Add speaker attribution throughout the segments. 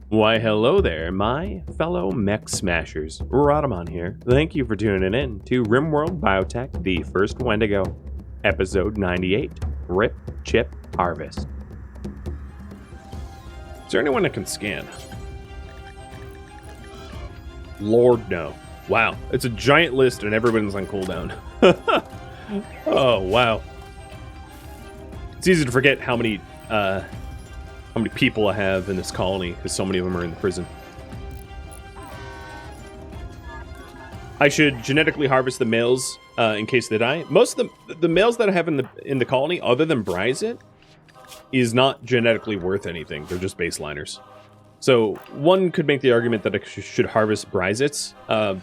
Speaker 1: Why, hello there, my fellow mech smashers. Rhadamant here. Thank you for tuning in to RimWorld Biotech, the first Wendigo, episode 98, Rip, Chip, Harvest. Is there anyone that can scan? Lord, no. Wow, it's a giant list and everyone's on cooldown. Oh, wow. It's easy to forget how many people I have in this colony, because so many of them are in the prison. I should genetically harvest the males in case they die. Most of the males that I have in the colony, other than Bryzit, is not genetically worth anything. They're just baseliners. So one could make the argument that I should harvest Bryzit's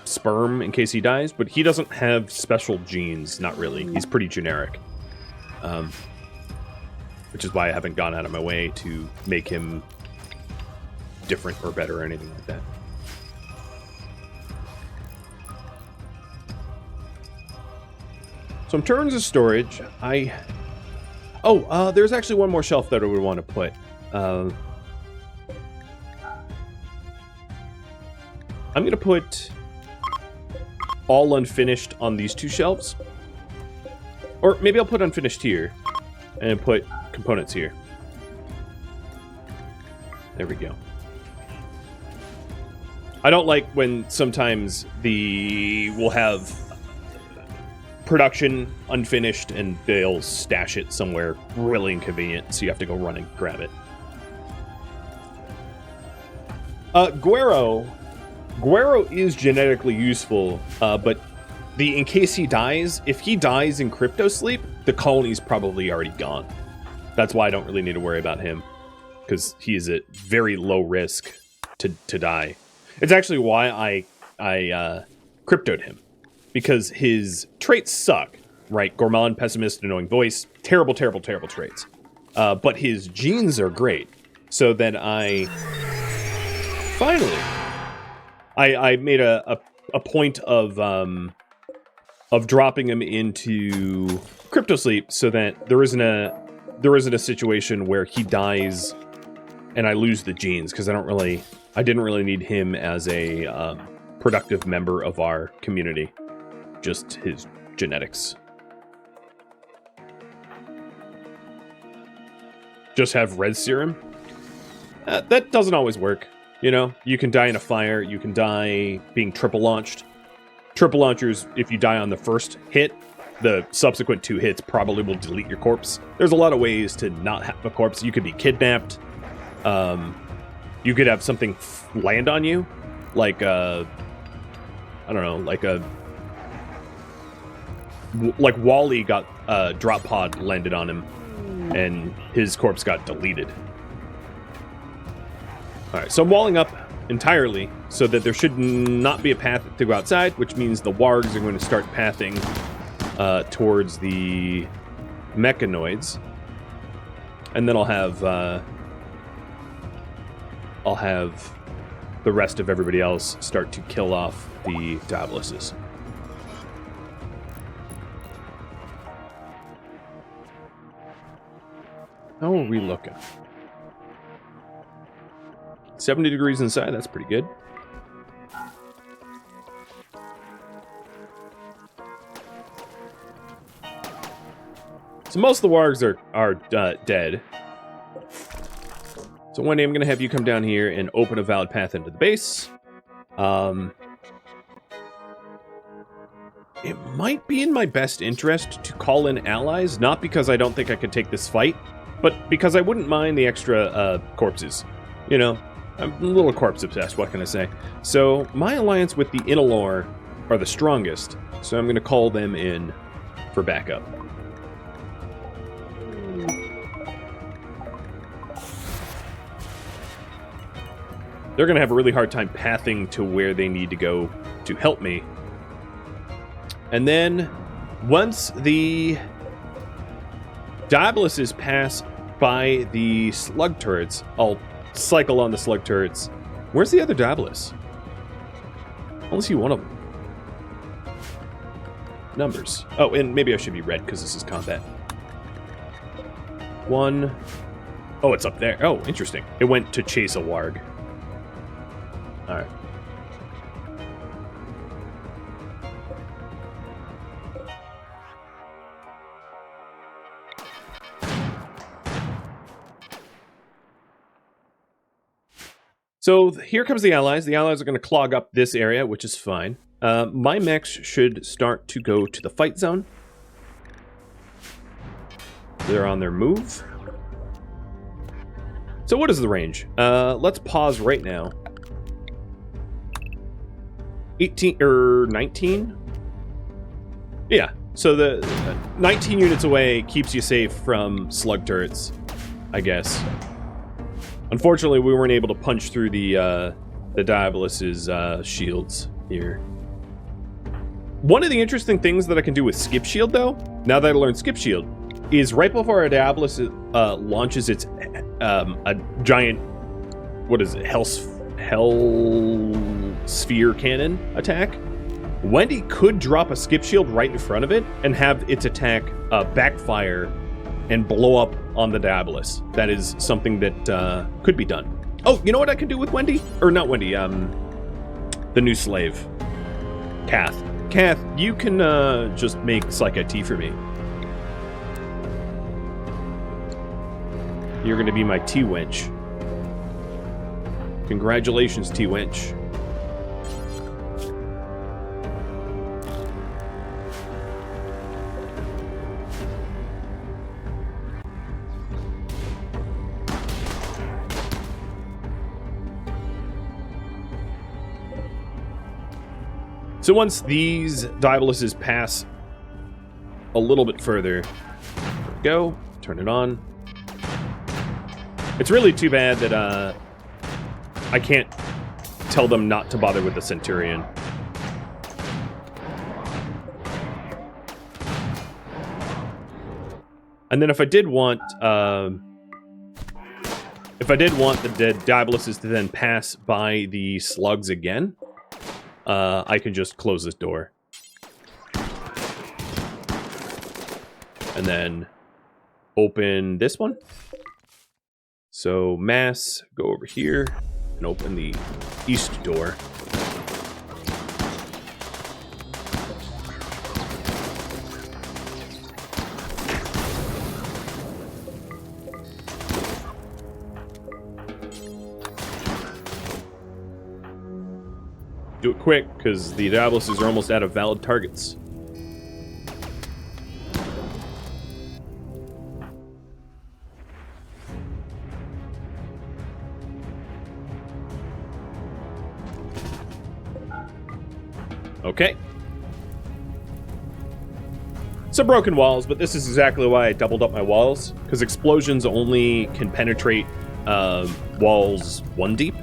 Speaker 1: sperm in case he dies, but he doesn't have special genes. Not really. He's pretty generic. Which is why I haven't gone out of my way to make him different or better or anything like that. So in terms of storage, there's actually one more shelf that I would want to put. I'm going to put all unfinished on these two shelves. Or maybe I'll put unfinished here and put components here. There we go. I don't like when sometimes we'll have production unfinished and they'll stash it somewhere really inconvenient, so you have to go run and grab it. Guero is genetically useful, but in case he dies, if he dies in crypto sleep, the colony's probably already gone. That's why I don't really need to worry about him, because he is at very low risk to die. It's actually why I cryptoed him, because his traits suck, right? Gourmand, pessimist, annoying voice, terrible, terrible, terrible traits. But his genes are great. So then I made a point of dropping him into crypto sleep so that there isn't a situation where he dies and I lose the genes, because I didn't really need him as a productive member of our community. Just his genetics. Just have red serum? That doesn't always work. You know, you can die in a fire, you can die being triple launched. Triple launchers, if you die on the first hit, the subsequent 2 hits probably will delete your corpse. There's a lot of ways to not have a corpse. You could be kidnapped. You could have something land on you, like like Wally got drop pod landed on him, and his corpse got deleted. All right, so I'm walling up entirely so that there should not be a path to go outside, which means the wargs are going to start pathing towards the Mechanoids, and then I'll have the rest of everybody else start to kill off the Diaboluses. How are we looking? 70 degrees inside, that's pretty good. So most of the wargs are dead. So one day I'm going to have you come down here and open a valid path into the base. It might be in my best interest to call in allies, not because I don't think I could take this fight, but because I wouldn't mind the extra corpses. You know, I'm a little corpse obsessed, what can I say? So my alliance with the Inalor are the strongest, so I'm going to call them in for backup. They're going to have a really hard time pathing to where they need to go to help me. And then, once the Diaboluses pass by the slug turrets, I'll cycle on the slug turrets. Where's the other Diabolus? I only see one of them. Numbers. Oh, and maybe I should be red because this is combat. One. Oh, it's up there. Oh, interesting. It went to chase a warg. All right. So here comes the allies. The allies are going to clog up this area, which is fine. My mechs should start to go to the fight zone. They're on their move. So what is the range? Let's pause right now. 18 or 19? Yeah. So the 19 units away keeps you safe from slug turrets, I guess. Unfortunately, we weren't able to punch through the Diabolus's shields here. One of the interesting things that I can do with Skip Shield, though, now that I learned Skip Shield, is right before a Diabolus launches its a giant, what is it, Hell Sphere cannon attack, Wendy could drop a Skip Shield right in front of it and have its attack backfire and blow up on the Diabolus. That is something that could be done. Oh, you know what I can do with Wendy? Or not Wendy, the new slave. Kath. Kath, you can just make Psych IT for me. You're going to be my T-Wench. Congratulations, T-Wench. So once these Diaboluses pass a little bit further, there we go, turn it on. It's really too bad that I can't tell them not to bother with the Centurion. And then if I did want the Diaboluses to then pass by the slugs again, I can just close this door. And then open this one. So mass, go over here and open the east door. Do it quick, because the Diaboluses are almost out of valid targets. Okay. So broken walls, but this is exactly why I doubled up my walls, because explosions only can penetrate walls 1 deep.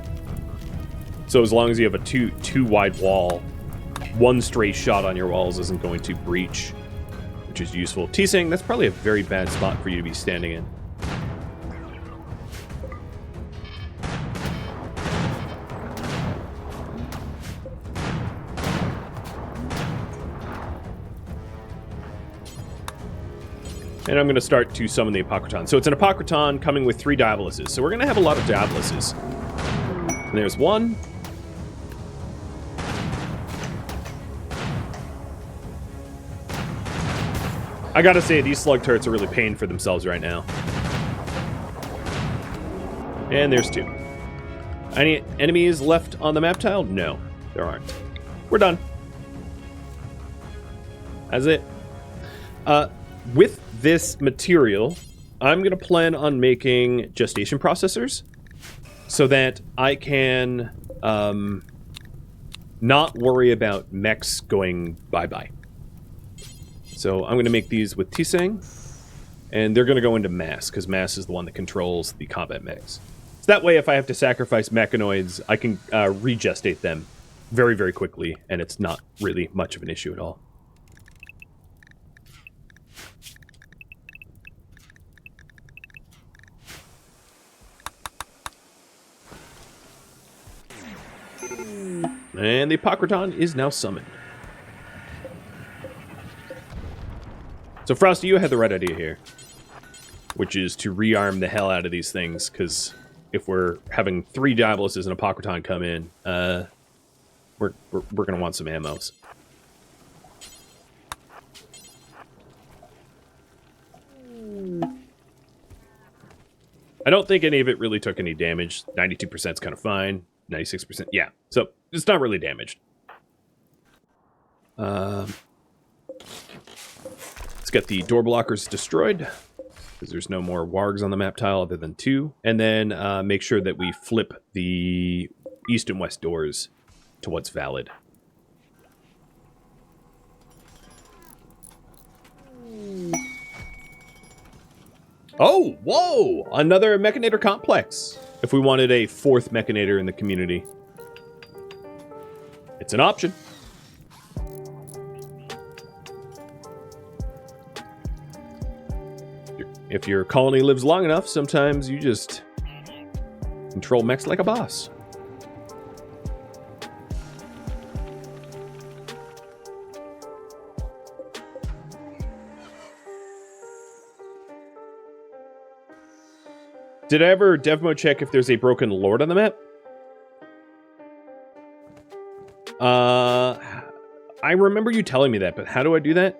Speaker 1: So as long as you have a two wide wall, one stray shot on your walls isn't going to breach, which is useful. T-Sing, that's probably a very bad spot for you to be standing in. And I'm going to start to summon the Apocriton. So it's an Apocriton coming with 3 Diaboluses. So we're going to have a lot of Diaboluses. And there's one. I gotta say, these slug turrets are really paying for themselves right now. And there's 2. Any enemies left on the map tile? No, there aren't. We're done. That's it. With this material, I'm gonna plan on making gestation processors so that I can not worry about mechs going bye-bye. So I'm going to make these with T-Sang, and they're going to go into Mass, because Mass is the one that controls the combat mechs. So that way, if I have to sacrifice Mechanoids, I can regestate them very, very quickly, and it's not really much of an issue at all. And the Apocriton is now summoned. So Frosty, you had the right idea here, which is to rearm the hell out of these things, because if we're having 3 Diaboluses and Apocriton come in, we're going to want some ammos. I don't think any of it really took any damage. 92% is kind of fine. 96%, yeah. So it's not really damaged. Let's get the door blockers destroyed, because there's no more wargs on the map tile other than 2. And then make sure that we flip the east and west doors to what's valid. Oh, whoa! Another Mechanator complex. If we wanted a 4th Mechanator in the community. It's an option. If your colony lives long enough, sometimes you just control mechs like a boss. Did I ever dev mode check if there's a broken lord on the map? I remember you telling me that, but how do I do that?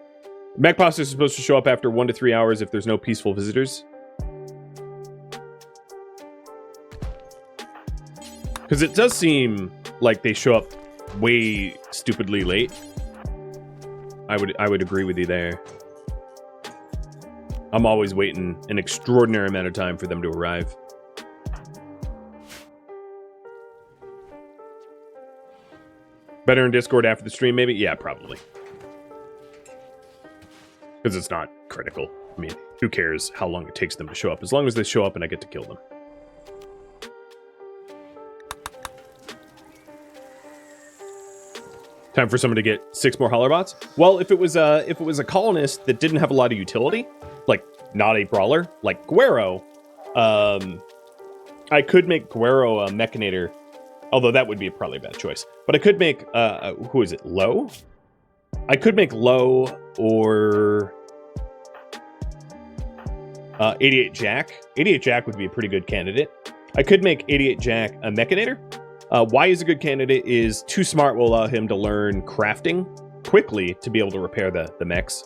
Speaker 1: Mech posters are supposed to show up after 1 to 3 hours if there's no peaceful visitors. Because it does seem like they show up way stupidly late. I would agree with you there. I'm always waiting an extraordinary amount of time for them to arrive. Better in Discord after the stream, maybe? Yeah, probably. Because it's not critical. I mean, who cares how long it takes them to show up, as long as they show up and I get to kill them. Time for someone to get 6 more Hollerbots? Well, if it was a colonist that didn't have a lot of utility, like not a brawler, like Guero, I could make Guero a Mechanator, although that would be probably a bad choice. But I could make, who is it, Low? I could make Low or 88 Jack. 88 Jack would be a pretty good candidate. I could make 88 Jack a Mechanator. Why he's a good candidate is Too Smart will allow him to learn crafting quickly to be able to repair the mechs.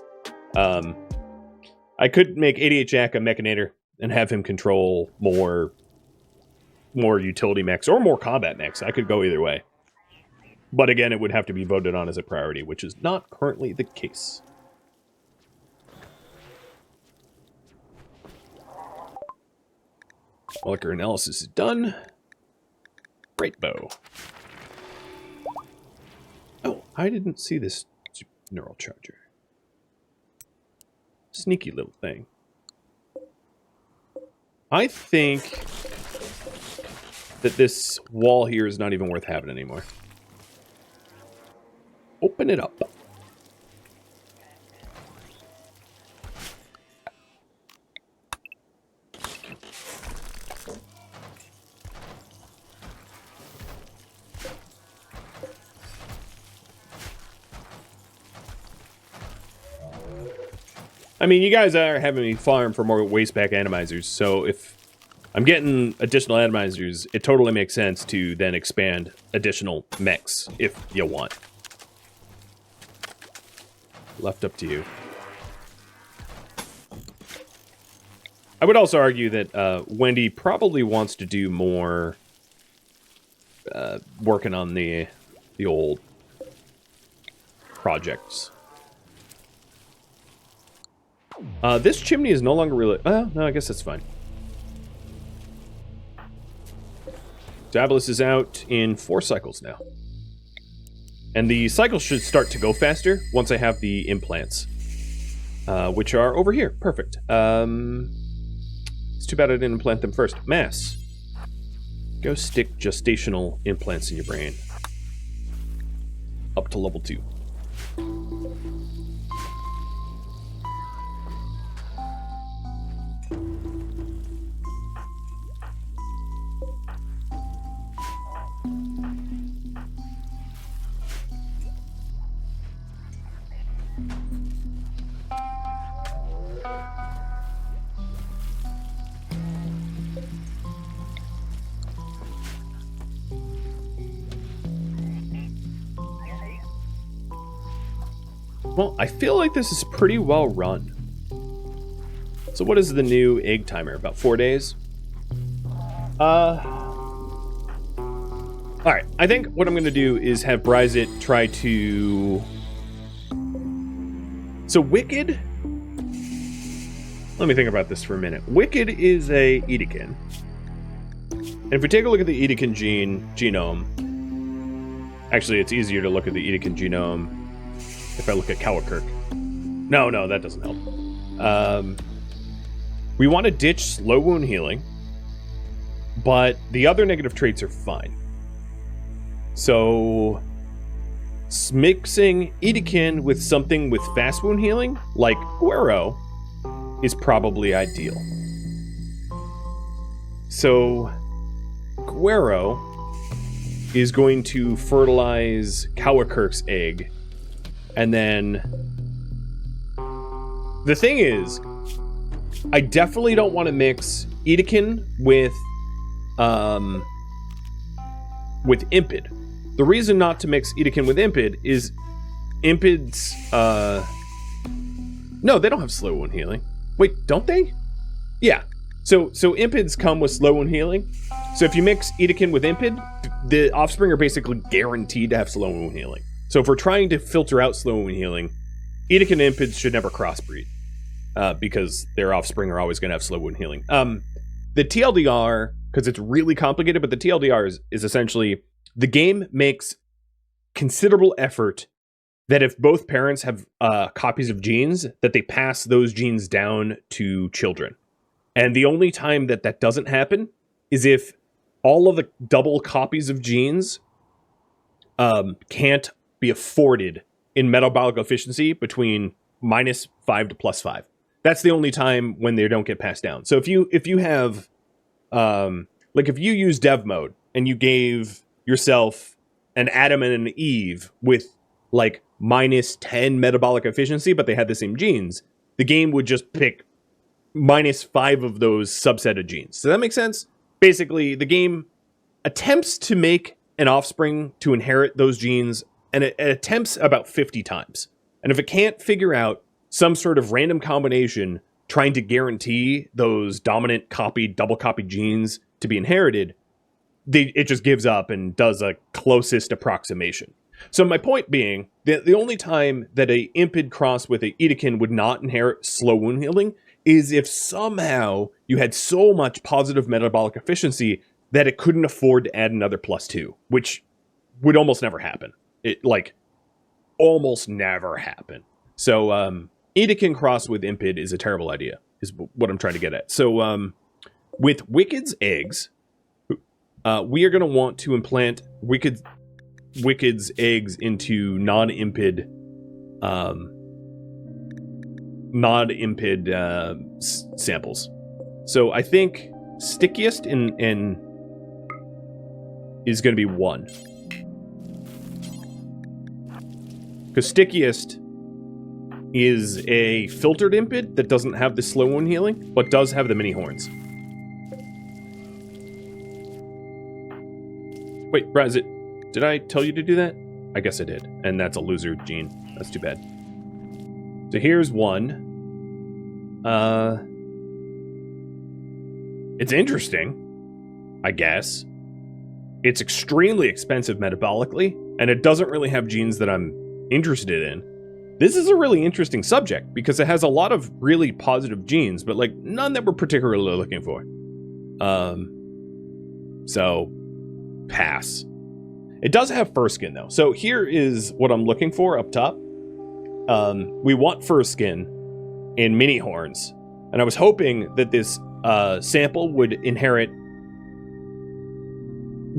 Speaker 1: I could make 88 Jack a Mechanator and have him control more utility mechs or more combat mechs. I could go either way. But again, it would have to be voted on as a priority, which is not currently the case. Molecular analysis is done. Great bow. Oh, I didn't see this neural charger. Sneaky little thing. I think that this wall here is not even worth having anymore. Open it up. I mean, you guys are having me farm for more wasteback atomizers, so if I'm getting additional atomizers, it totally makes sense to then expand additional mechs if you want. Left up to you. I would also argue that Wendy probably wants to do more working on the old projects. This chimney is no longer really... no, I guess that's fine. Diabolus is out in 4 cycles now. And the cycles should start to go faster once I have the implants. Which are over here. Perfect. It's too bad I didn't implant them first. Mass. Go stick gestational implants in your brain. Up to level 2. Well, I feel like this is pretty well run. So what is the new egg timer? About 4 days? Alright, I think what I'm going to do is have Bryzit try to... So Wicked... Let me think about this for a minute. Wicked is a Edekin. And if we take a look at the Edekin genome... Actually, it's easier to look at the Edekin genome if I look at Cowakirk. No, that doesn't help. We want to ditch slow wound healing, but the other negative traits are fine. So, mixing Edekin with something with fast wound healing, like Guero, is probably ideal. So, Guero is going to fertilize Cowakirk's egg, and then... The thing is, I definitely don't want to mix Edekin with Impid. The reason not to mix Edekin with Impid is Impid's, no, they don't have slow wound healing. Wait, don't they? Yeah. So Impids come with slow wound healing. So if you mix Edekin with Impid, the offspring are basically guaranteed to have slow wound healing. So if we're trying to filter out slow wound healing, Edekin and Impids should never crossbreed. Because their offspring are always going to have slow wound healing. The TLDR, because it's really complicated, but the TLDR is essentially the game makes considerable effort that if both parents have copies of genes, that they pass those genes down to children. And the only time that doesn't happen is if all of the double copies of genes can't be afforded in metabolic efficiency between -5 to +5. That's the only time when they don't get passed down. So if you have, like if you use dev mode and you gave yourself an Adam and an Eve with like -10 metabolic efficiency, but they had the same genes, the game would just pick -5 of those subset of genes. Does that make sense? Basically, the game attempts to make an offspring to inherit those genes, and it attempts about 50 times. And if it can't figure out some sort of random combination trying to guarantee those dominant copied, double copied genes to be inherited, it just gives up and does a closest approximation. So my point being, the only time that a Impid cross with a Edekin would not inherit slow wound healing is if somehow you had so much positive metabolic efficiency that it couldn't afford to add another +2, which would almost never happen. Almost never happen. So, Edekin cross with Impid is a terrible idea, is what I'm trying to get at. So, with Wicked's eggs, we are going to want to implant Wicked's eggs into non-Impid samples. So I think stickiest in is going to be 1. Because stickiest is a filtered Impid that doesn't have the slow wound healing, but does have the mini horns. Wait, Brad, did I tell you to do that? I guess I did. And that's a loser gene. That's too bad. So here's 1. It's interesting, I guess. It's extremely expensive metabolically, and it doesn't really have genes that I'm interested in. This is a really interesting subject because it has a lot of really positive genes, but like none that we're particularly looking for. So pass. It does have fur skin though. So here is what I'm looking for up top. We want fur skin in mini horns, and I was hoping that this sample would inherit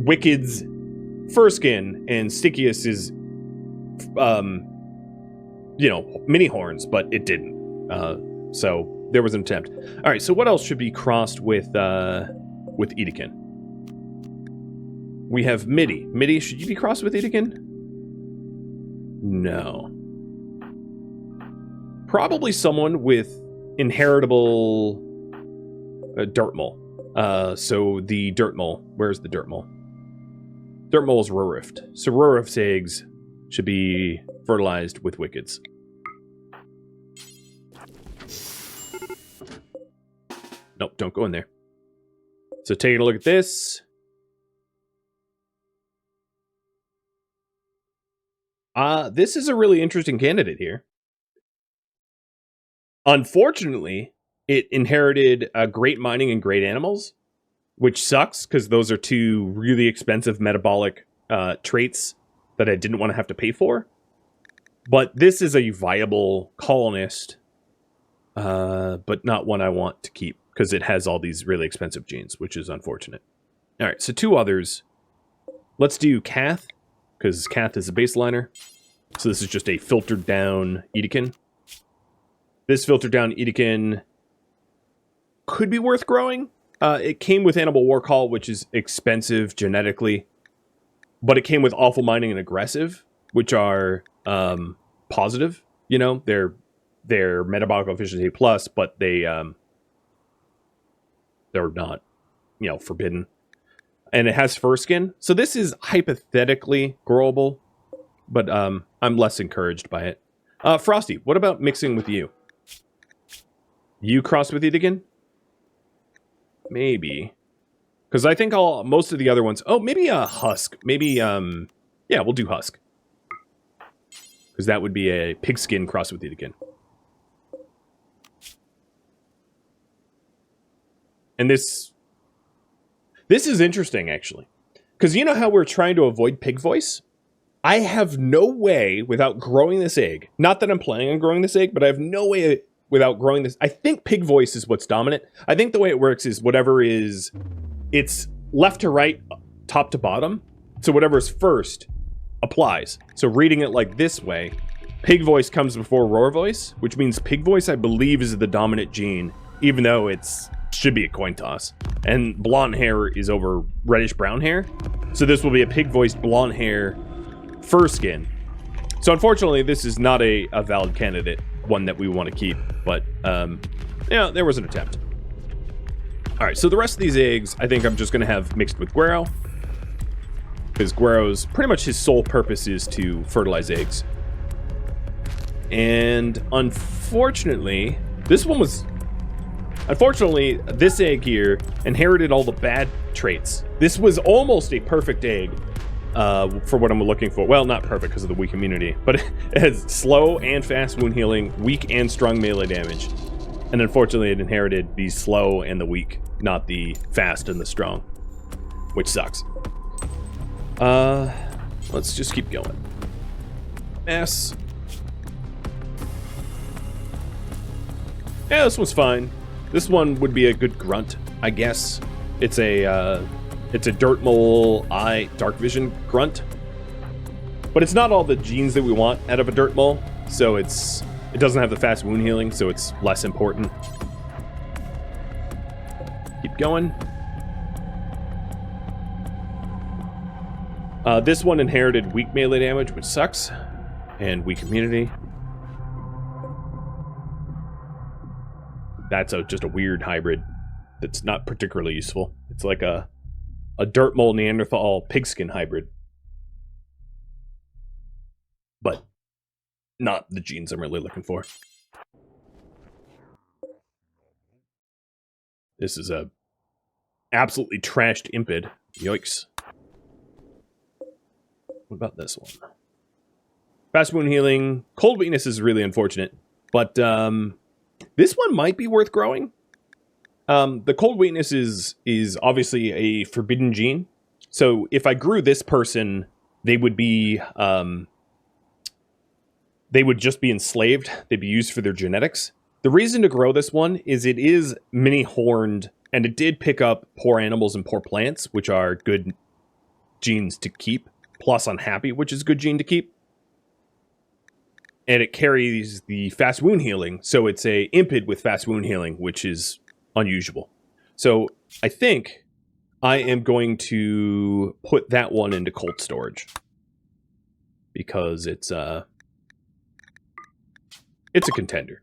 Speaker 1: Wicked's fur skin and Stickiest's mini horns, but it didn't. So there was an attempt. All right, so what else should be crossed with Edekin? We have Midi. Midi, should you be crossed with Edekin? No. Probably someone with inheritable dirt mole. So the dirt mole. Where's the dirt mole? Dirt mole is Rurift. So Rurift's eggs should be fertilized with Wicked's. Nope, don't go in there. So taking a look at this. This is a really interesting candidate here. Unfortunately, it inherited great mining and great animals, which sucks because those are two really expensive metabolic traits that I didn't want to have to pay for. But this is a viable colonist, but not one I want to keep because it has all these really expensive genes, which is unfortunate. All right, so two others. Let's do Cath, because Cath is a baseliner. So this is just a filtered down Edekin. This filtered down Edekin could be worth growing. It came with Animal War Call, which is expensive genetically. But it came with Awful Mining and Aggressive, which are positive. You know, they're metabolic efficiency plus, but they're not, you know, forbidden. And it has fur skin. So this is hypothetically growable, but I'm less encouraged by it. Frosty, what about mixing with you? You cross with it again? Maybe. Because I think most of the other ones... Oh, maybe a Husk. Maybe, yeah, we'll do Husk. Because that would be a pigskin cross with it again. And this is interesting, actually. Because you know how we're trying to avoid pig voice? I have no way without growing this egg. Not that I'm planning on growing this egg, but I have no way without growing this. I think pig voice is what's dominant. I think the way it works is whatever is... It's left to right, top to bottom. So whatever is first applies. So reading it like this way, pig voice comes before roar voice, which means pig voice, I believe, is the dominant gene, even though it's... should be a coin toss. And blonde hair is over reddish brown hair. So this will be a pig-voiced blonde hair fur skin. So unfortunately, this is not a valid candidate, one that we want to keep. But, yeah, there was an attempt. All right, so the rest of these eggs, I think I'm just going to have mixed with Guero. Because Guero's, pretty much his sole purpose is to fertilize eggs. And unfortunately, this one was... Unfortunately, this egg here inherited all the bad traits. This was almost a perfect egg for what I'm looking for. Well, not perfect because of the weak immunity, but it has slow and fast wound healing, weak and strong melee damage. And unfortunately, it inherited the slow and the weak, not the fast and the strong, which sucks. Let's just keep going. S. Yeah, this one's fine. This one would be a good grunt, I guess. It's a dirt mole eye dark vision grunt. But it's not all the genes that we want out of a dirt mole, so it doesn't have the fast wound healing, so it's less important. Keep going. This one inherited weak melee damage, which sucks, and weak immunity. That's just a weird hybrid that's not particularly useful. It's like a dirt mole Neanderthal pigskin hybrid. But not the genes I'm really looking for. This is a absolutely trashed impid. Yikes. What about this one? Fast wound healing. Cold weakness is really unfortunate. But, this one might be worth growing. The cold weakness is obviously a forbidden gene. So if I grew this person, they would be just be enslaved. They'd be used for their genetics. The reason to grow this one is it is mini-horned, and it did pick up poor animals and poor plants, which are good genes to keep, plus unhappy, which is a good gene to keep. And it carries the fast wound healing, so it's a impid with fast wound healing, which is unusual. So I think I am going to put that one into cold storage. Because it's a contender.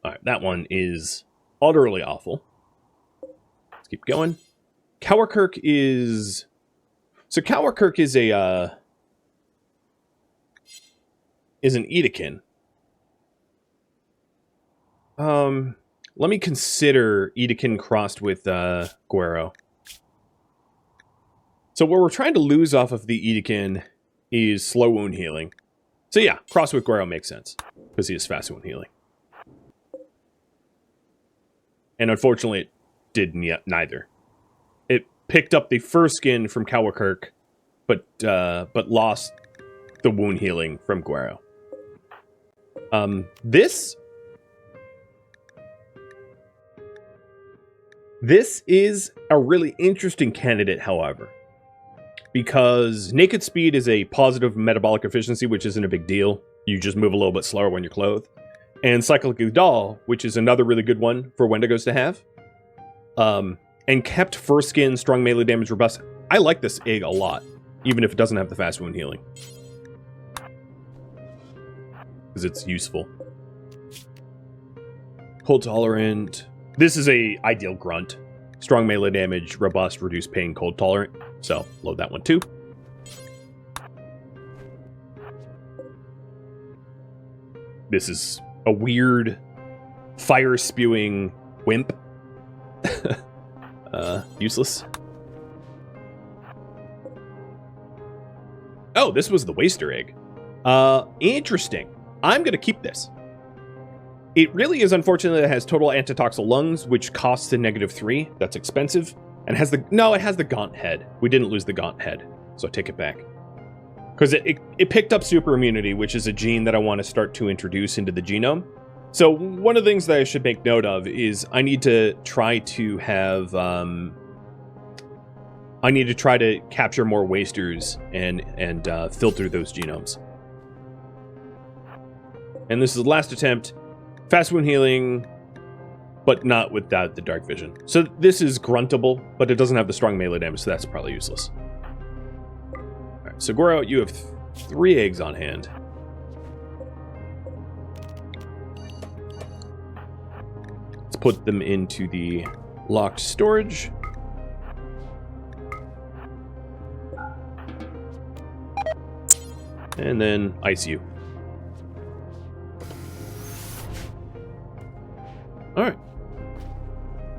Speaker 1: Alright, that one is utterly awful. Let's keep going. Cowerkirk is... So Cowerkirk is a... is an Edekin. Let me consider Edekin crossed with Guero. So what we're trying to lose off of the Edekin is slow wound healing. So yeah, cross with Guero makes sense, because he has fast wound healing. And unfortunately, it did neither. It picked up the first skin from Cowakirk, but lost the wound healing from Guero. This is a really interesting candidate, however, because naked speed is a positive metabolic efficiency, which isn't a big deal. You just move a little bit slower when you're clothed. And cyclic Udal, which is another really good one for Wendigos to have. And kept first skin, strong melee damage, robust. I like this egg a lot, even if it doesn't have the fast wound healing, because it's useful. Cold tolerant. This is a ideal grunt. Strong melee damage, robust, reduced pain, cold tolerant. So, load that one too. This is a weird fire-spewing wimp. Useless. Oh, this was the Waster egg. Interesting. I'm going to keep this. It really is unfortunate that it has total antitoxal lungs, which costs a -3. That's expensive. And has the... No, it has the gaunt head. We didn't lose the gaunt head, so I take it back. Because it picked up super immunity, which is a gene that I want to start to introduce into the genome. So one of the things that I should make note of is I need to try to have... I need to try to capture more wasters and filter those genomes. And this is the last attempt. Fast wound healing, but not without the dark vision. So this is gruntable, but it doesn't have the strong melee damage, so that's probably useless. Alright, so Guero, you have 3 eggs on hand. Let's put them into the locked storage. And then ice you. Alright.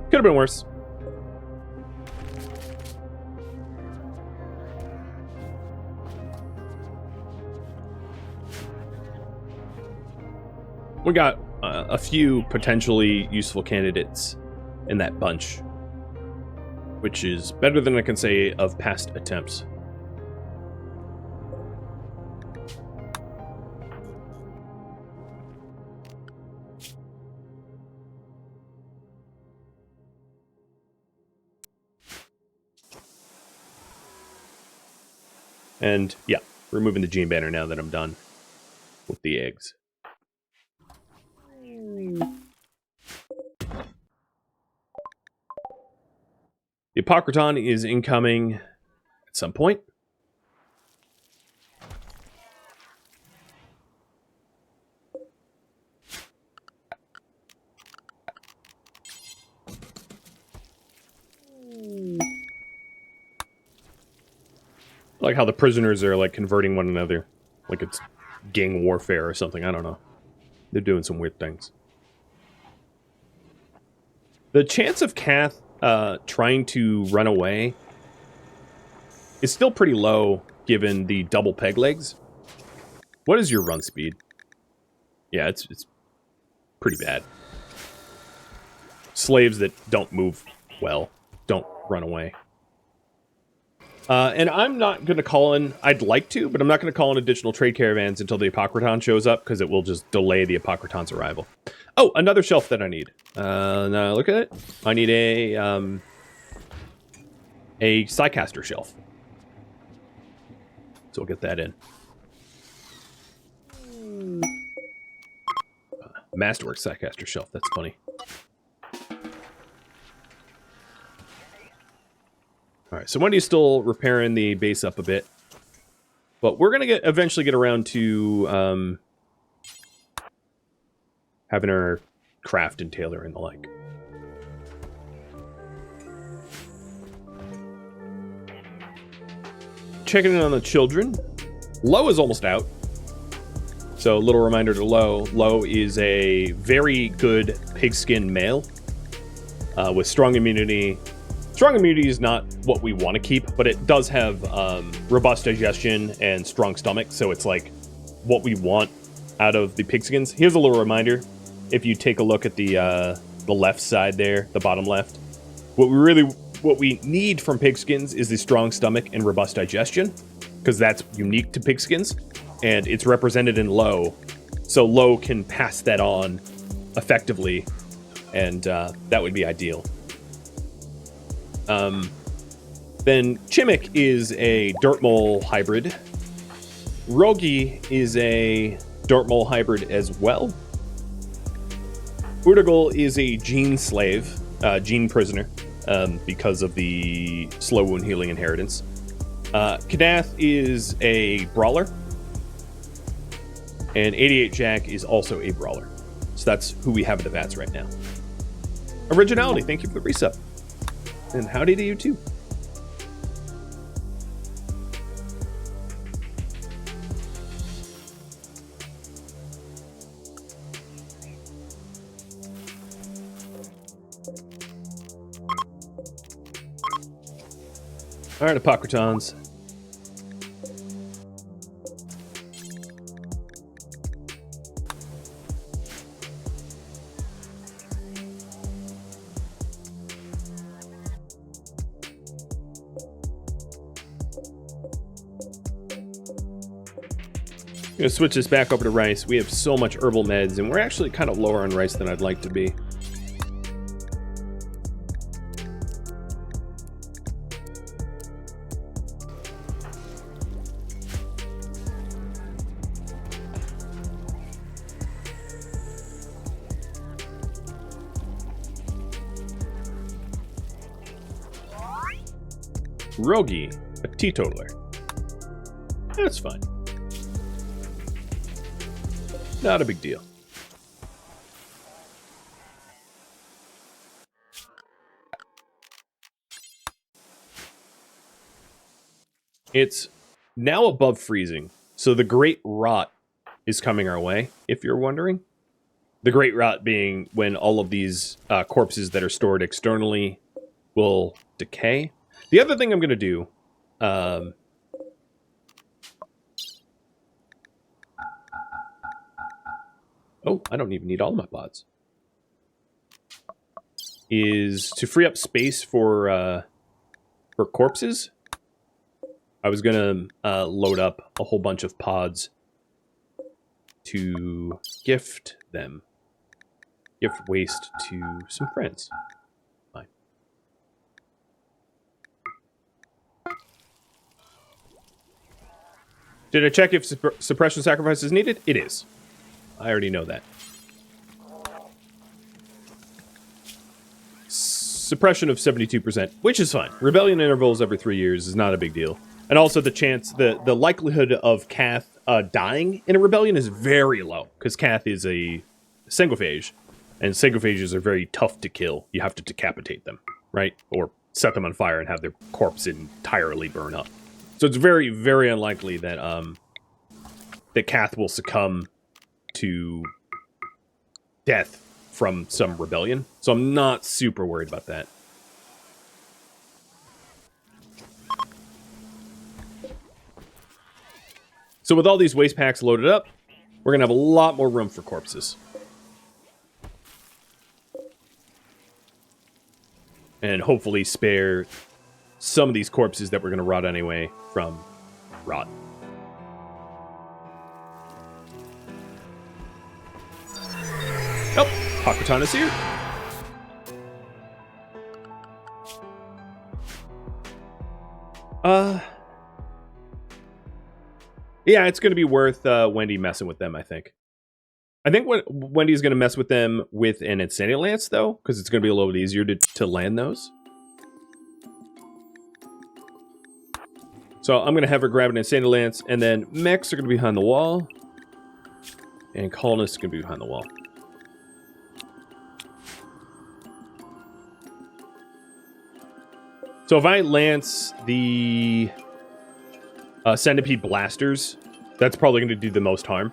Speaker 1: Could have been worse. We got a few potentially useful candidates in that bunch, which is better than I can say of past attempts. And yeah, removing the gene banner now that I'm done with the eggs. The Apocriton is incoming at some point. I like how the prisoners are like converting one another, like it's gang warfare or something. I don't know. They're doing some weird things. The chance of Kath trying to run away is still pretty low, given the double peg legs. What is your run speed? Yeah, it's pretty bad. Slaves that don't move well don't run away. And I'm not going to call in... I'd like to, but I'm not going to call in additional trade caravans until the Apocriton shows up, because it will just delay the Apocriton's arrival. Oh, another shelf that I need. Now look at it. I need a Psycaster shelf. So we'll get that in. Masterwork Psycaster shelf. That's funny. Alright, so Wendy's still repairing the base up a bit. But we're going to eventually get around to having her craft and tailor and the like. Checking in on the children. Lo is almost out. So a little reminder to Lo. Lo is a very good pigskin male with strong immunity. Strong immunity is not what we want to keep, but it does have robust digestion and strong stomach, so it's like what we want out of the pigskins. Here's a little reminder. If you take a look at the left side there, the bottom left, what we need from pigskins is the strong stomach and robust digestion, because that's unique to pigskins, and it's represented in Lo, so Lo can pass that on effectively, and that would be ideal. Then Chimik is a dirt mole hybrid. Rogi is a dirt mole hybrid as well. Urdagal is a gene slave, gene prisoner, because of the slow wound healing inheritance. Kadath is a brawler. And 88 Jack is also a brawler. So that's who we have in the vats right now. Originality, thank you for the resub. And howdy to you too. All right, Apocrytons. I'm gonna switch this back over to rice. We have so much herbal meds, and we're actually kind of lower on rice than I'd like to be. Rogi, a teetotaler. That's fine. Not a big deal. It's now above freezing, so the Great Rot is coming our way, if you're wondering. The Great Rot being when all of these corpses that are stored externally will decay. The other thing I'm going to do... oh, I don't even need all of my pods. Is to free up space for corpses. I was gonna load up a whole bunch of pods to gift them. Gift waste to some friends. Fine. Did I check if suppression sacrifice is needed? It is. I already know that. Suppression of 72%, which is fine. Rebellion intervals every 3 years is not a big deal. And also the chance, the likelihood of Cath dying in a rebellion is very low, because Cath is a syngophage, and syngophages are very tough to kill. You have to decapitate them, right? Or set them on fire and have their corpse entirely burn up. So it's very, very unlikely that that Cath will succumb to death from some rebellion. So I'm not super worried about that. So with all these waste packs loaded up, we're going to have a lot more room for corpses. And hopefully spare some of these corpses that we're going to rot anyway from rot. Oh, Apocriton is here. Yeah, it's going to be worth Wendy messing with them, I think. I think what Wendy's going to mess with them with an Insanity Lance, though, because it's going to be a little bit easier to land those. So I'm going to have her grab an Insanity Lance, and then mechs are going to be behind the wall. And colonists are going to be behind the wall. So if I lance the Centipede Blasters, that's probably going to do the most harm.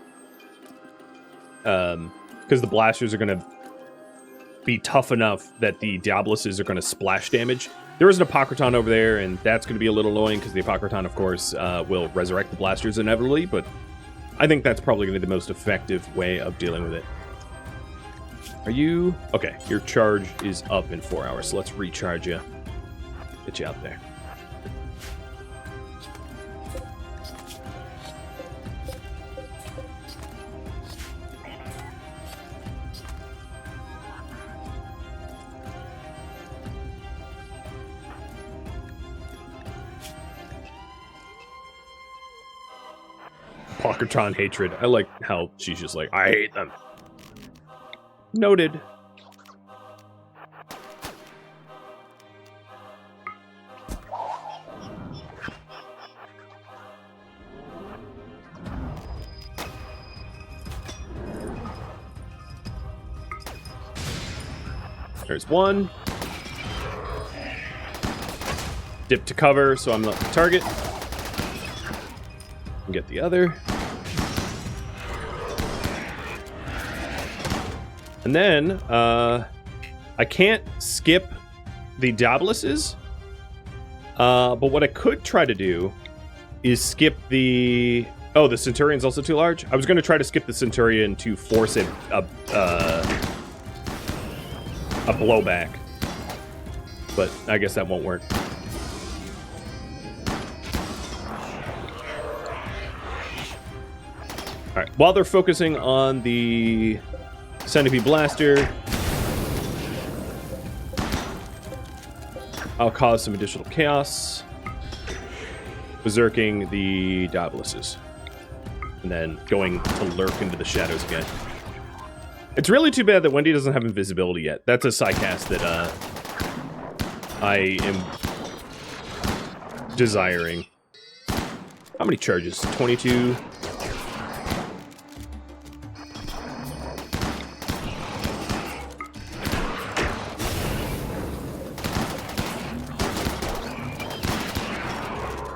Speaker 1: because the blasters are going to be tough enough that the Diaboluses are going to splash damage. There is an Apocriton over there, and that's going to be a little annoying because the Apocriton, of course, will resurrect the blasters inevitably, but I think that's probably going to be the most effective way of dealing with it. Are you... Okay, your charge is up in 4 hours, so let's recharge you. Get you out there. Apocriton hatred. I like how she's just like, I hate them. Noted. There's one. Dip to cover, so I'm not the target. And get the other. And then, I can't skip the Diaboluses, but what I could try to do is skip the... Oh, the Centurion's also too large? I was going to try to skip the Centurion to force a blowback, but I guess that won't work. Alright, while they're focusing on the Centipede Blaster, I'll cause some additional chaos, berserking the Diaboluses, and then going to lurk into the shadows again. It's really too bad that Wendy doesn't have invisibility yet. That's a sidecast that I am desiring. How many charges? 22.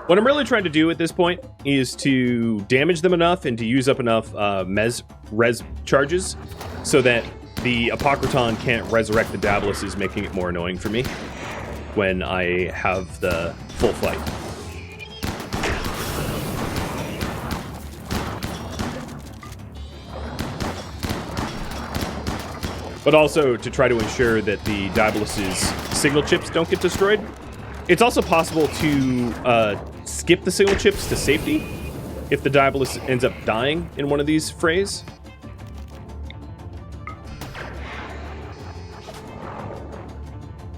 Speaker 1: What I'm really trying to do at this point is to damage them enough and to use up enough res charges so that the Apocriton can't resurrect the Diaboluses, making it more annoying for me when I have the full fight. But also to try to ensure that the Diabolus' signal chips don't get destroyed. It's also possible to skip the signal chips to safety if the Diabolus ends up dying in one of these frays.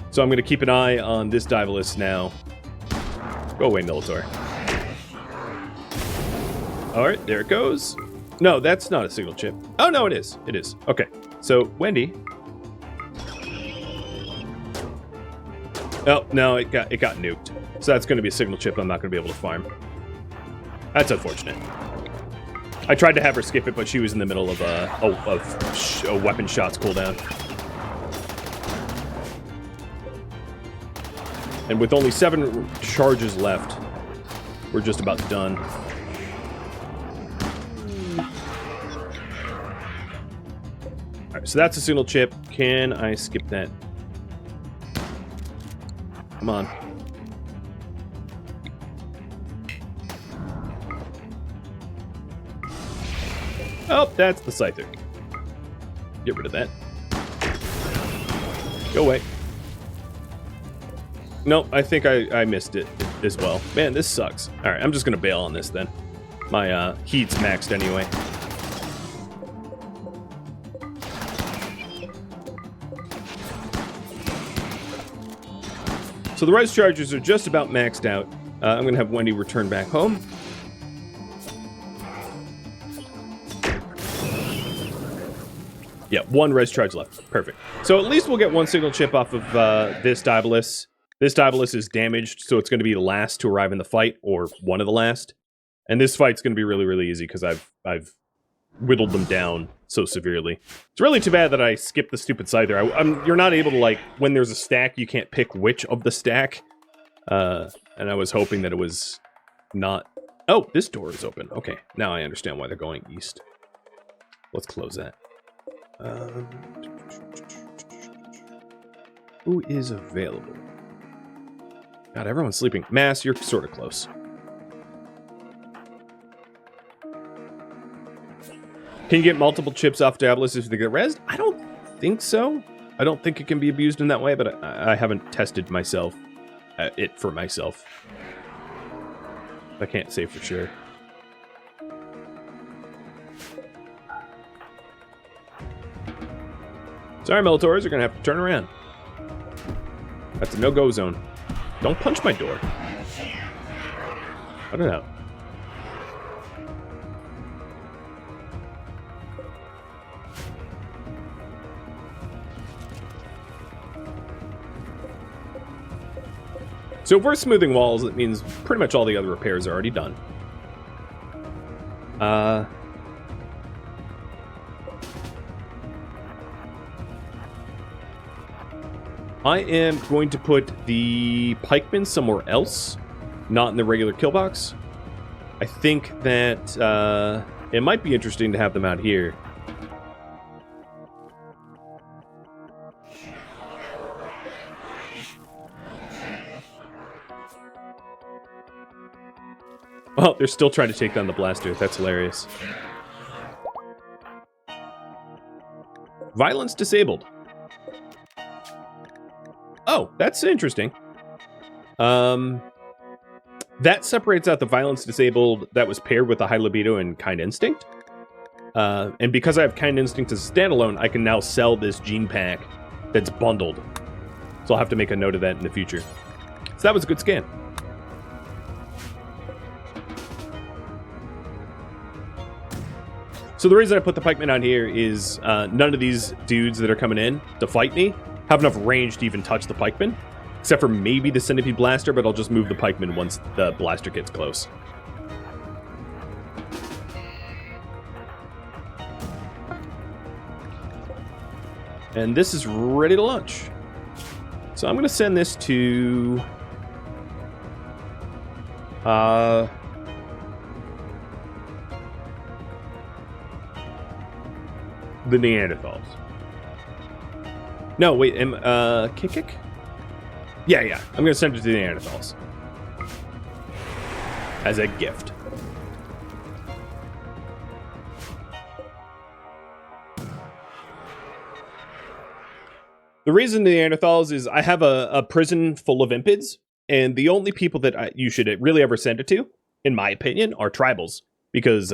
Speaker 1: So I'm going to keep an eye on this Diabolus now. Go away, Militor. Alright, there it goes. No, that's not a signal chip. Oh, no, it is. It is. Okay. So, Wendy. Oh, no, it got nuked. So that's going to be a signal chip I'm not going to be able to farm. That's unfortunate. I tried to have her skip it, but she was in the middle of a weapon shots cooldown. And with only 7 charges left, we're just about done. Alright, so that's a signal chip. Can I skip that? Come on. Oh, that's the Scyther. Get rid of that. Go away. Nope, I think I missed it as well. Man, this sucks. Alright, I'm just gonna bail on this then. My heat's maxed anyway. So the res charges are just about maxed out. I'm gonna have Wendy return back home. Yeah, 1 res charge left. Perfect. So at least we'll get 1 signal chip off of this Diabolus. This Diabolus is damaged, so it's going to be the last to arrive in the fight, or one of the last. And this fight's going to be really, really easy, because I've whittled them down so severely. It's really too bad that I skipped the stupid Scyther. You're not able to, like, when there's a stack, you can't pick which of the stack. And I was hoping that it was not... Oh, this door is open. Okay, now I understand why they're going east. Let's close that. Who is available? God, everyone's sleeping. Mass, you're sort of close. Can you get multiple chips off Diabolus if they get rezzed? I don't think so. I don't think it can be abused in that way, but I haven't tested myself. It for myself. I can't say for sure. Sorry, Militaurs, you're gonna have to turn around. That's a no-go zone. Don't punch my door. I don't know. So if we're smoothing walls, it means pretty much all the other repairs are already done. I am going to put the pikemen somewhere else, not in the regular kill box. I think that it might be interesting to have them out here. Oh, they're still trying to take down the blaster. That's hilarious. Violence disabled. Oh, that's interesting. That separates out the violence disabled that was paired with the high libido and kind instinct. And because I have kind instinct as a standalone, I can now sell this gene pack that's bundled. So I'll have to make a note of that in the future. So that was a good scan. So the reason I put the pikemen on here is none of these dudes that are coming in to fight me have enough range to even touch the pikemen, except for maybe the centipede blaster, but I'll just move the pikemen once the blaster gets close. And this is ready to launch. So I'm going to send this to... the Neanderthals. No, wait, kick? Yeah, I'm gonna send it to the Neanderthals. As a gift. The reason the Neanderthals is I have a prison full of impids, and the only people that you should really ever send it to, in my opinion, are tribals. Because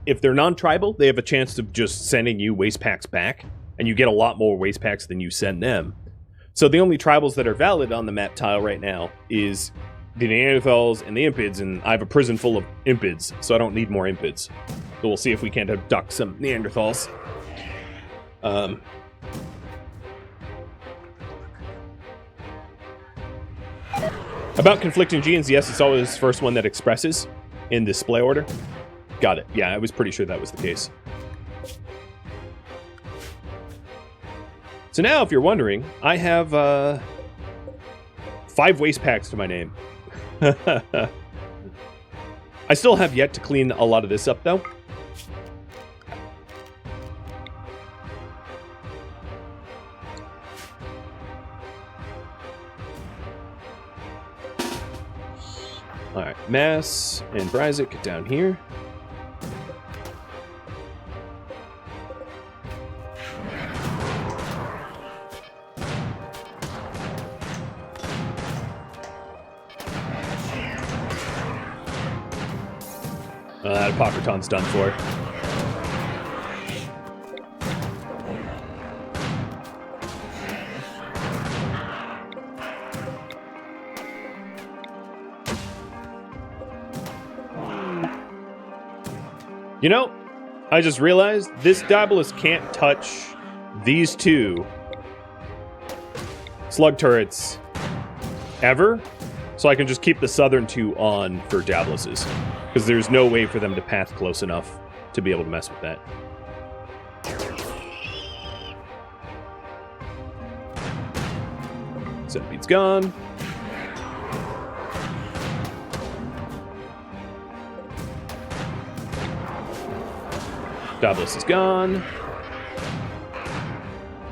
Speaker 1: if they're non-tribal, they have a chance of just sending you waste packs back, and you get a lot more waste packs than you send them. So the only tribals that are valid on the map tile right now is the Neanderthals and the impids, and I have a prison full of impids, so I don't need more impids. So we'll see if we can't abduct some Neanderthals. About conflicting genes, yes, it's always the first one that expresses in display order. Got it. Yeah, I was pretty sure that was the case. So now, if you're wondering, I have 5 waste packs to my name. I still have yet to clean a lot of this up, though. Alright, Mass and Bryzik, get down here. That Apocriton's done for. You know, I just realized this Diabolus can't touch these 2 slug turrets ever, so I can just keep the southern 2 on for Diaboluses. Because there's no way for them to path close enough to be able to mess with that. Centipede's gone. Diabolus is gone.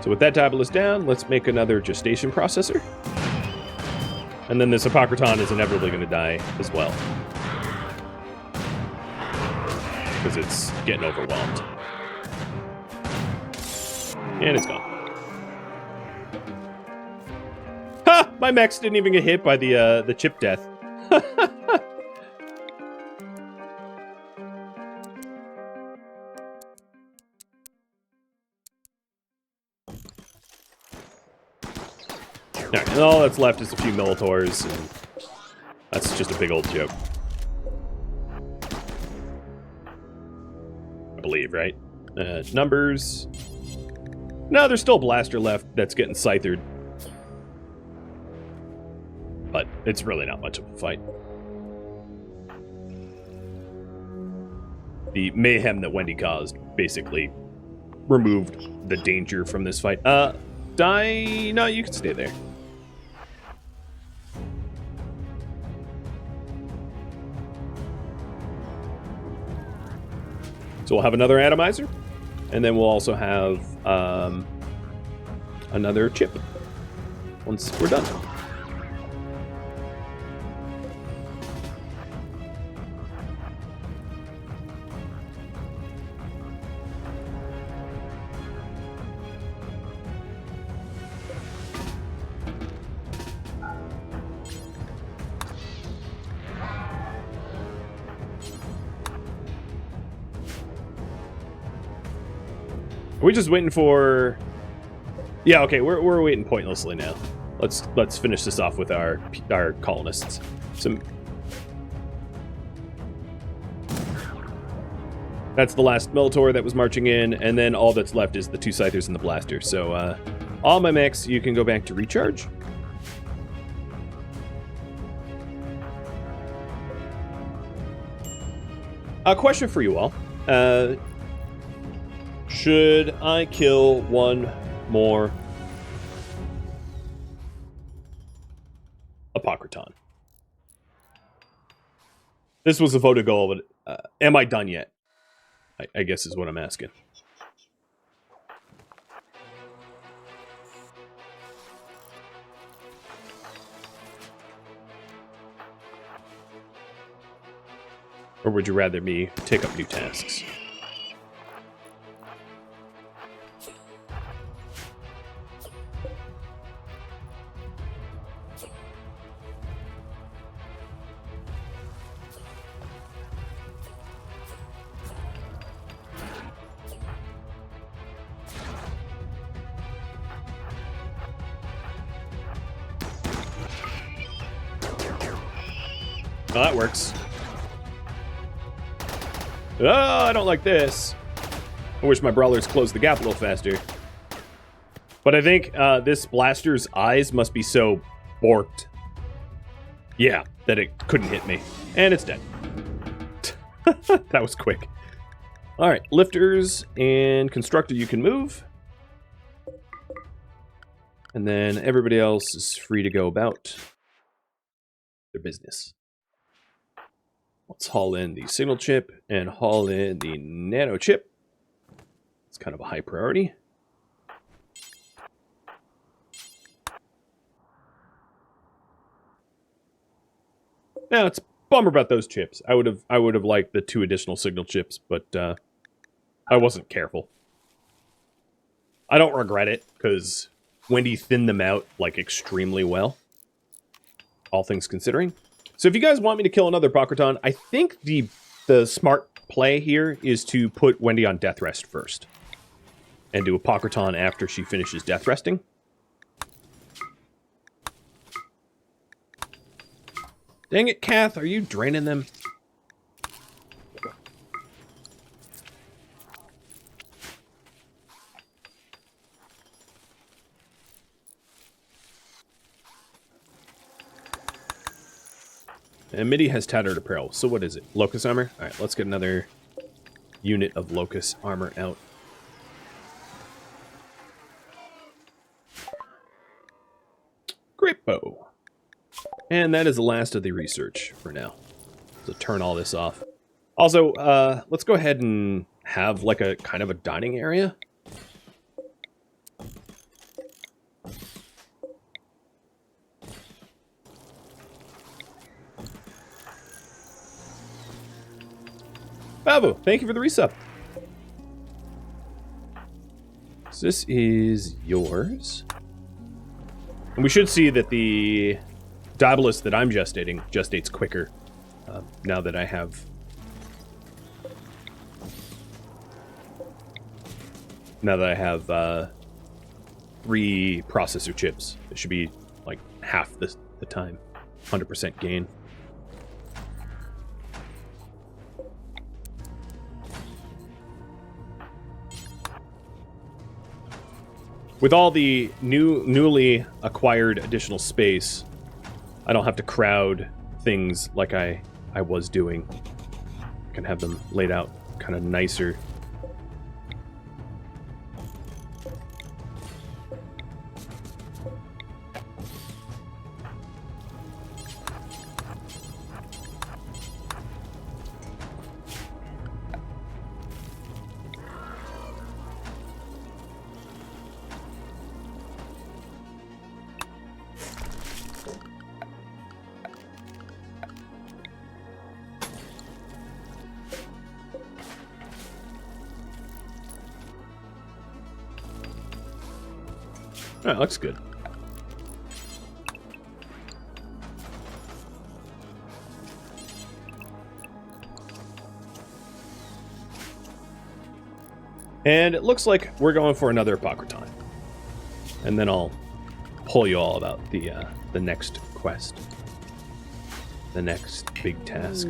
Speaker 1: So with that Diabolus down, let's make another gestation processor. And then this Apocriton is inevitably going to die as well. Because it's getting overwhelmed. And it's gone. Ha! My mechs didn't even get hit by the chip death. Alright, and all that's left is a few Militors, and that's just a big old joke. I believe, right? Numbers. No, there's still a Blaster left that's getting scythered. But it's really not much of a fight. The mayhem that Wendy caused basically removed the danger from this fight. No, you can stay there. So we'll have another atomizer, and then we'll also have another chip once we're done. Are we just waiting for... Yeah, okay, we're waiting pointlessly now. Let's finish this off with our colonists. That's the last Melitor that was marching in, and then all that's left is the two Scythers and the Blaster. So, all my mechs, you can go back to recharge. A question for you all. Should I kill one more Apocriton? This was a vote of goal, but am I done yet? I guess is what I'm asking. Or would you rather me take up new tasks? Oh, that works. Oh, I don't like this. I wish my brawlers closed the gap a little faster. But I think this blaster's eyes must be so borked. Yeah, that it couldn't hit me. And it's dead. That was quick. Alright, lifters and constructor you can move. And then everybody else is free to go about their business. Let's haul in the signal chip and haul in the nano chip. It's kind of a high priority. Now it's a bummer about those chips. I would have liked the 2 additional signal chips, but I wasn't careful. I don't regret it because Wendy thinned them out like extremely well, all things considering. So if you guys want me to kill another Apocriton, I think the smart play here is to put Wendy on death rest first. And do Apocriton after she finishes death resting. Dang it, Kath, are you draining them? And MIDI has tattered apparel. So what is it? Locust armor? Alright, let's get another unit of locust armor out. Great bow. And that is the last of the research for now. So turn all this off. Also, let's go ahead and have like a kind of a dining area. Babu, thank you for the resub. So this is yours. And we should see that the Diabolus that I'm gestates quicker now that I have... Now that I have 3 processor chips. It should be like half the time. 100% gain. With all the newly acquired additional space, I don't have to crowd things like I was doing. I can have them laid out kind of nicer. That looks good. And it looks like we're going for another Apocriton. And then I'll pull you all about the next quest. The next big task.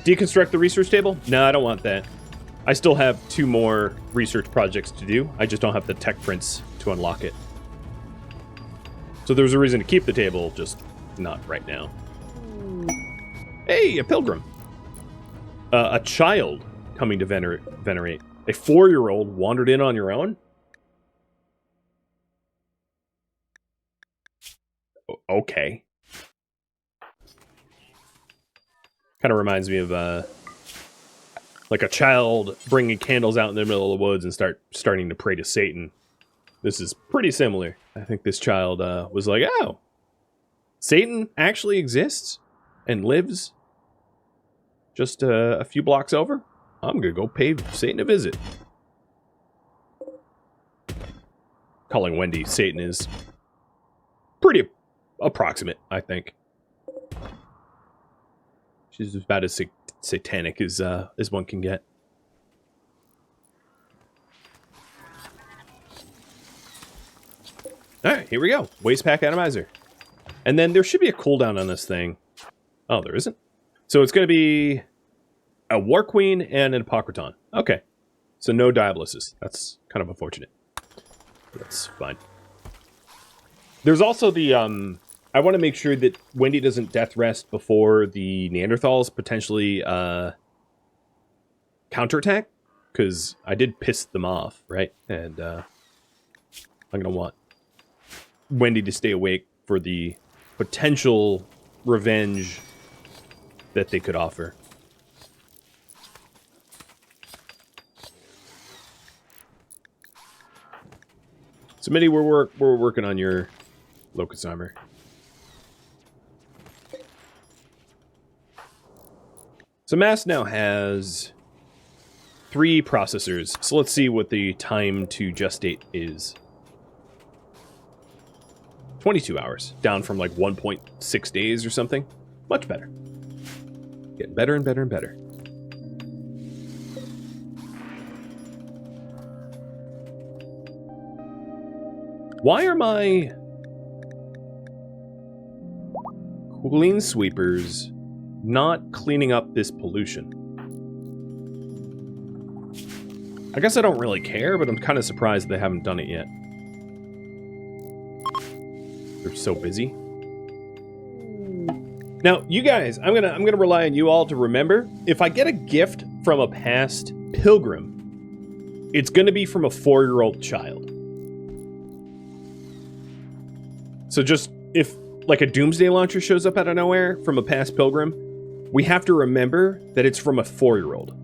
Speaker 1: Deconstruct the research table? No, I don't want that. I still have 2 more research projects to do. I just don't have the tech prints to unlock it. So there's a reason to keep the table, just not right now. Hey, a pilgrim. A child coming to venerate. A 4-year-old wandered in on your own? Okay. Kind of reminds me of like a child bringing candles out in the middle of the woods and starting to pray to Satan. This is pretty similar. I think this child was like, oh, Satan actually exists and lives just a few blocks over? I'm going to go pay Satan a visit. Calling Wendy Satan is pretty approximate, I think. She's about as satanic as one can get. Alright, here we go. Waste pack atomizer. And then there should be a cooldown on this thing. Oh, there isn't? So it's going to be a War Queen and an Apocriton. Okay. So no Diaboluses. That's kind of unfortunate. That's fine. There's also the... I want to make sure that Wendy doesn't death rest before the Neanderthals potentially counterattack, because I did piss them off, right? And I'm going to want Wendy to stay awake for the potential revenge that they could offer. So, Mitty, we're working on your Locust Armor. So Mass now has 3 processors. So let's see what the time to gestate is. 22 hours, down from like 1.6 days or something. Much better. Getting better and better and better. Why are my clean sweepers not cleaning up this pollution? I guess I don't really care, but I'm kind of surprised they haven't done it yet. They're so busy. Now, you guys, I'm gonna rely on you all to remember, if I get a gift from a past pilgrim, it's gonna be from a 4-year-old child. So just, if, like a doomsday launcher shows up out of nowhere from a past Pilgrim, we have to remember that it's from a 4-year-old.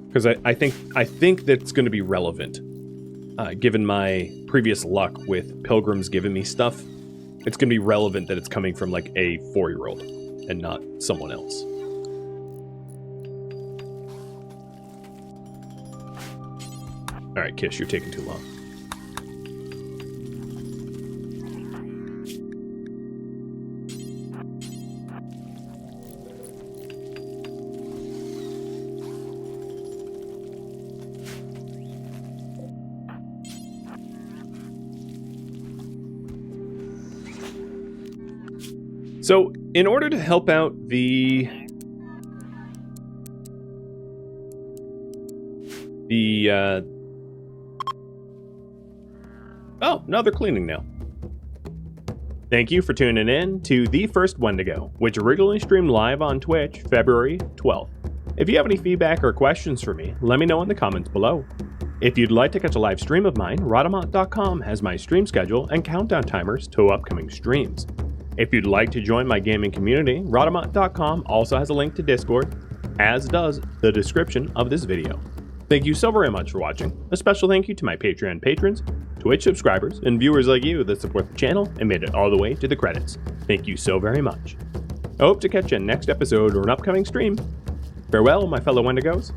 Speaker 1: Because I think that's going to be relevant. Given my previous luck with Pilgrims giving me stuff, it's going to be relevant that it's coming from like a 4-year-old and not someone else. All right, Kish, you're taking too long. So, in order to help out oh, no, they're cleaning now. Thank you for tuning in to The First Wendigo, which originally streamed live on Twitch February 12th. If you have any feedback or questions for me, let me know in the comments below. If you'd like to catch a live stream of mine, Rhadamant.com has my stream schedule and countdown timers to upcoming streams. If you'd like to join my gaming community, Rhadamant.com also has a link to Discord, as does the description of this video. Thank you so very much for watching. A special thank you to my Patreon patrons, Twitch subscribers, and viewers like you that support the channel and made it all the way to the credits. Thank you so very much. I hope to catch you in next episode or an upcoming stream. Farewell, my fellow Wendigos.